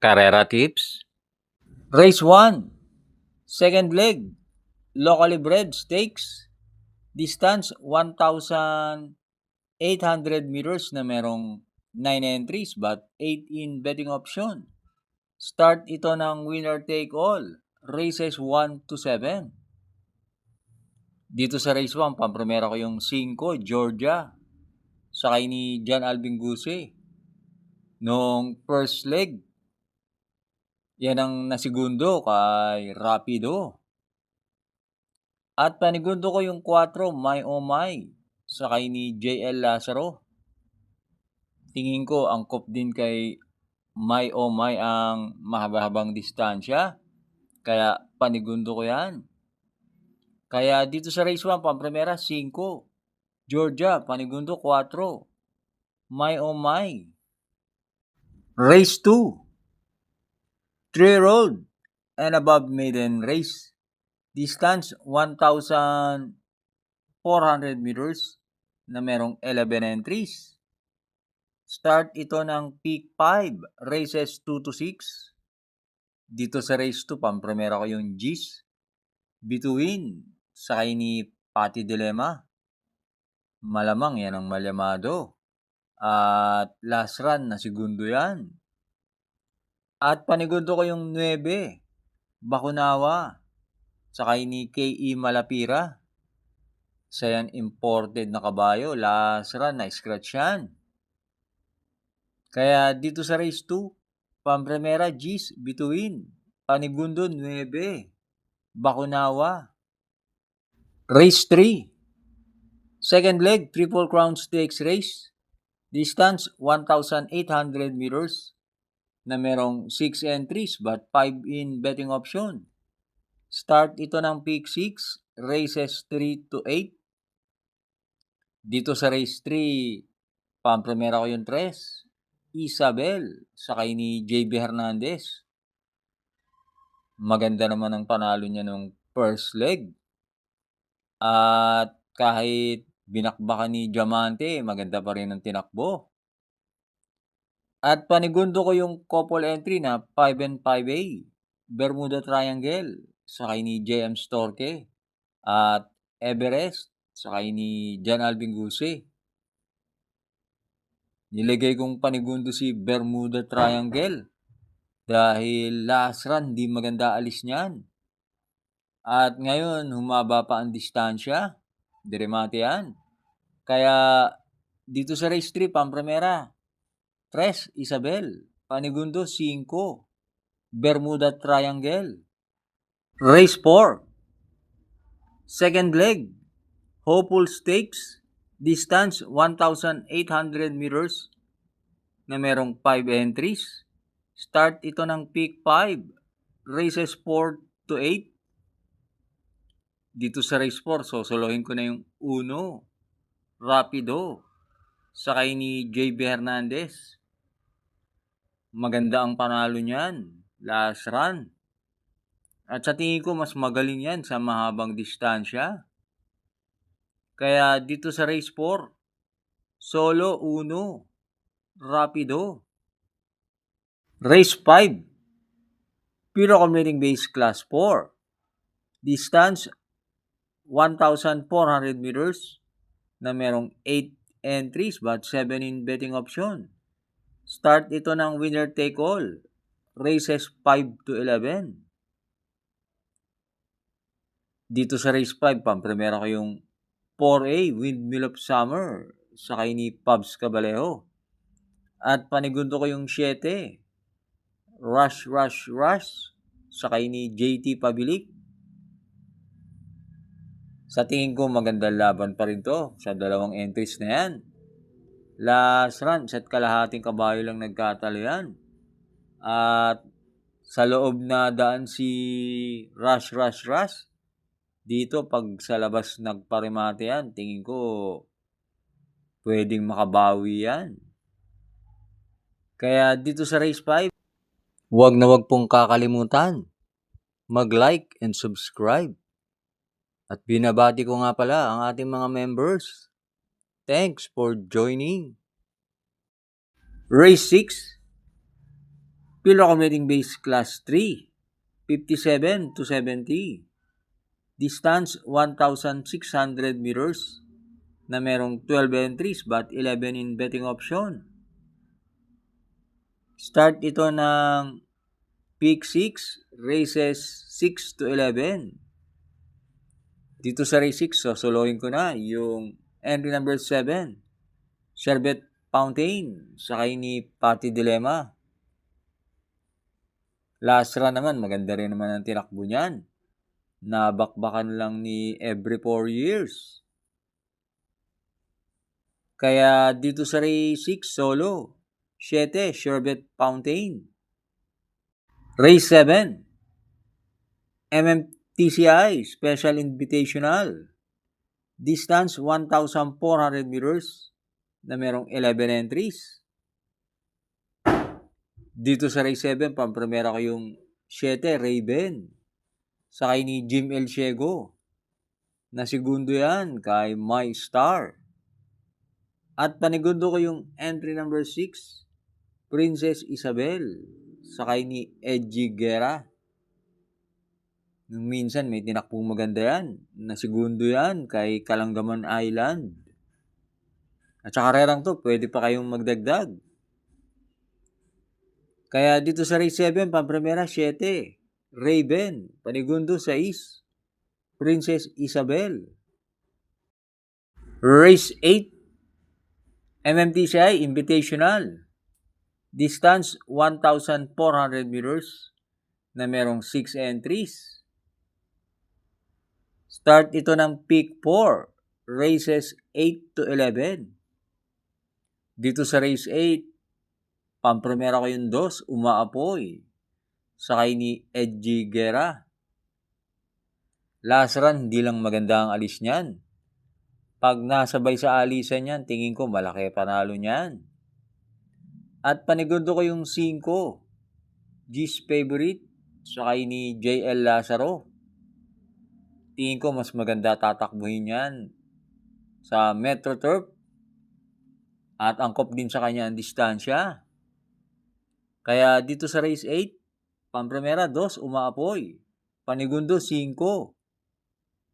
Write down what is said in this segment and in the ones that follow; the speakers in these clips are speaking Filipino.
Carrera tips. Race 1. Second leg. Locally bred stakes. Distance 1,800 meters na merong 9 entries but 8 in betting option. Start ito ng winner take all. Races 1 to 7. Dito sa race 1, pampremera ko yung 5, Georgia. Sakay ni John Alvin Guse. Nung first leg, yan ang nasigundo kay Rapido. At panigundo ko yung 4, My Oh My, sakay ni JL Lazaro. Tingin ko angkop din kay My Oh My ang mahaba-habang distansya. Kaya panigundo ko yan. Kaya dito sa race 1, pampremera 5, Georgia, panigundo 4, My Oh My. Race 2, 3-year-old and above maiden race. Distance 1,400 meters na merong 11 entries. Start ito ng peak 5, races 2 to 6. Dito sa race 2, pampremera ko yung G's. Bituin, sakay ni Pati Dilema. Malamang yan ang malyamado. At last run na segundo yan. At panigundo ko yung 9, Bakunawa, sakay ni K.E. Malapira. Sa yan imported na kabayo, last run na scratch yan. Kaya dito sa race 2, pampremera G's, Bituin, panigundo 9, Bakunawa. Race 3, second leg, Triple Crown Stakes race. Distance 1,800 meters na merong 6 entries but 5 in betting option. Start ito ng peak 6, races 3 to 8. Dito sa race 3, pampremera ko yung 3, Isabel, sakay ni JB Hernandez. Maganda naman ang panalo niya nung first leg. At kahit binakbakan ni Diamante, maganda pa rin ang tinakbo. At panigundo ko yung couple entry na 5 and 5A, Bermuda Triangle, sakay ni JM Storke. At Everest, sakay ni John Alvin Guse. Nilagay kong panigundo si Bermuda Triangle dahil last run di maganda alis niyan. At ngayon humaba pa ang distansya, diremate yan. Kaya dito sa race 3, pampremera 3, Isabel, panigundo 5, Bermuda Triangle. Race 4, second leg, Hopeful Stakes, distance 1,800 meters na merong 5 entries. Start ito ng peak 5, races 4 to 8. Dito sa race 4, sosolohin ko na yung 1, Rapido, sakay ni JB Hernandez. Maganda ang panalo niyan, last run. At sa tingin ko, mas magaling yan sa mahabang distansya. Kaya dito sa race 4, solo 1, Rapido. Race 5, Pure Commuting Base Class 4. Distance 1,400 meters na merong 8 entries but 7 in betting option. Start ito ng winner take all, races 5 to 11. Dito sa race 5, pampremera ko yung 4A, Windmill of Summer, sakay ni Pabs Cabalejo. At panigundo ko yung 7, Rush Rush Rush, sakay ni JT Pabilik. Sa tingin ko, magandang laban pa rin to sa dalawang entries na yan. Last run, set kalahating kabayo lang nagkatalo yan. At sa loob na daan si Rush Rush Rush, dito pag sa labas nagparemate yan, tingin ko pwedeng makabawi yan. Kaya dito sa race 5, huwag na huwag pong kakalimutan mag-like and subscribe. At binabati ko nga pala ang ating mga members. Thanks for joining. Race 6, Field Accommodating Base Class 3, 57 to 70. Distance 1,600 meters na merong 12 entries but 11 in betting option. Start ito ng Peak 6, races 6 to 11. Dito sa race 6, solohin ko na yung entry number 7, Sherbet Fountain, sakay ni Patty Dilemma. Last run naman, maganda rin naman ang tinakbo niyan. Nabakbakan lang ni every 4 years. Kaya dito sa race 6, solo, 7, Sherbet Fountain. Race 7, MMTCI Special Invitational. Distance 1,400 meters na merong 11 entries. Dito sa race 7, pampremera ko yung 7, Raven. Sakay ni Jim El Ciego. Na segundo yan kay My Star. At panigundo ko yung entry number 6, Princess Isabel. Sakay ni Edgy Guerra. Nung minsan may tinakpong maganda yan. Na segundo yan kay Kalanggaman Island. At sa karerang to, pwede pa kayong magdagdag. Kaya dito sa race 7, pampremera 7, Raven. Panigundo 6, Princess Isabel. Race 8, MMTCI Invitational. Distance 1,400 meters na merong 6 entries. Start ito ng Peak 4, races 8 to 11. Dito sa race 8, pampremera ko yung 2, Umaapoy. Sakay ni Edgy Guerra. Last run, hindi lang maganda ang alis niyan. Pag nasabay sa alisan niyan, tingin ko malaki panalo niyan. At panigundo ko yung 5, G's Favorite, sakay ni JL Lazaro. Tingin ko mas maganda tatakbuhin yan sa Metro Turf. At angkop din sa kanya ang distansya. Kaya dito sa race 8, pampremera 2, Umaapoy. Panigundo 5,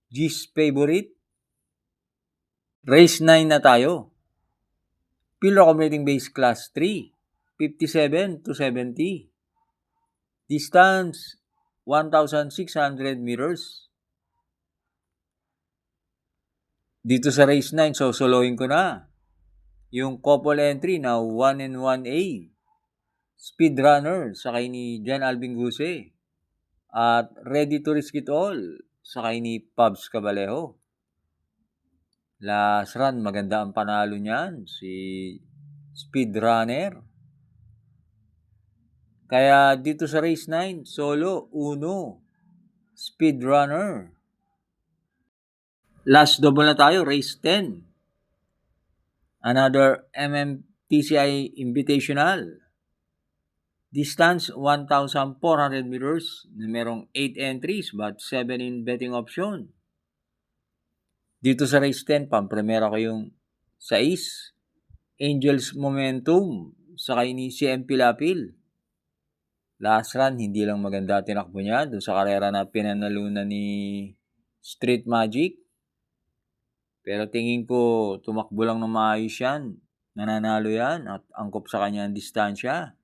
G's Favorite. Race 9 na tayo. Field Accommodating Base Class 3, 57 to 70. Distance 1,600 meters. Dito sa race 9, solohin ko na yung couple entry na 1 and 1A. Speedrunner, sakay ni Jan Alvin Guse. At Ready to Risk It All, sakay ni Pabs Cabalejo. Last run, maganda ang panalo niyan, si Speedrunner. Kaya dito sa race 9, solo, 1, Speedrunner. Last double na tayo, race 10. Another MMTCI Invitational. Distance 1,400 meters na merong 8 entries but 7 in betting option. Dito sa race 10, pampremera ko yung 6, Angels Momentum, sakay ni CM Pilapil. Last run, hindi lang maganda tinakbo niya doon sa karera na pinanalunan ni Street Magic. Pero tingin ko, tumakbo lang ng maayos yan. Nananalo yan at angkop sa kanya ang distansya.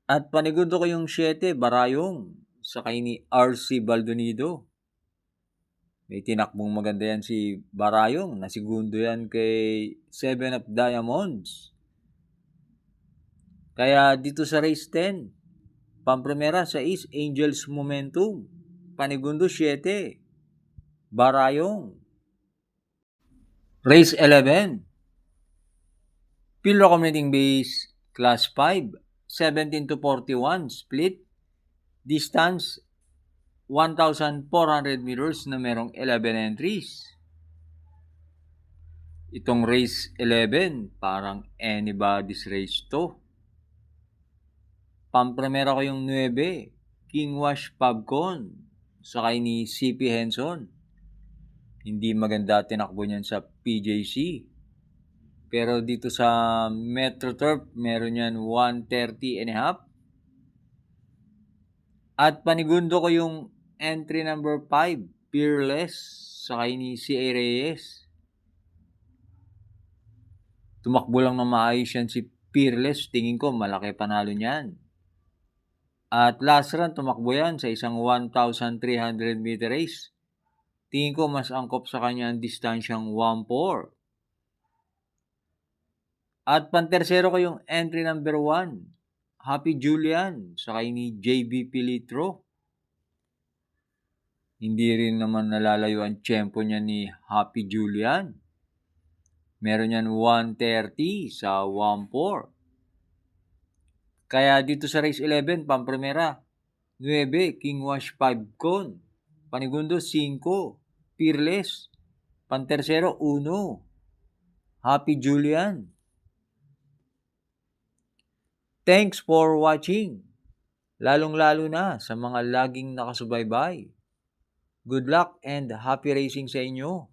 At panigundo ko yung 7, Barayong, sakay ni RC Baldonido. May tinakbong maganda yan si Barayong. Nasigundo yan kay 7 of Diamonds. Kaya dito sa race 10, pampremera 6, Angels Momentum. Panigundo 7, Barayong. Race 11, Field Accommodating Base Class 5, 17 to 41, split. Distance 1,400 meters na merong 11 entries. Itong race 11, parang anybody's race to. Pampremera ko yung 9, King Wash Pubcon, sakay ni CP Henson. Hindi maganda tinakbo niyan sa PJC. Pero dito sa Metro Turf, meron yan 130 and a half. At panigundo ko yung entry number 5, Fearless, sakay ni C.A. Reyes. Tumakbo lang na maayos yan si Fearless. Tingin ko malaki panalo niyan. At last run, tumakbo yan sa isang 1,300 meter race. Tingin ko mas angkop sa kanya ang distansyang 1.4. At pantersero ko yung entry number 1, Happy Julian, sakay ni JB Pilitro. Hindi rin naman nalalayo ang tiyempo niya ni Happy Julian. Meron yan 1:30 sa 1:4. Kaya dito sa race 11, pamprimera, 9, King Wash 5 Con. Panigundo, 5, Fearless. Pantersero, 1, Happy Julian. Thanks for watching. Lalong-lalo na sa mga laging nakasubaybay. Good luck and happy racing sa inyo.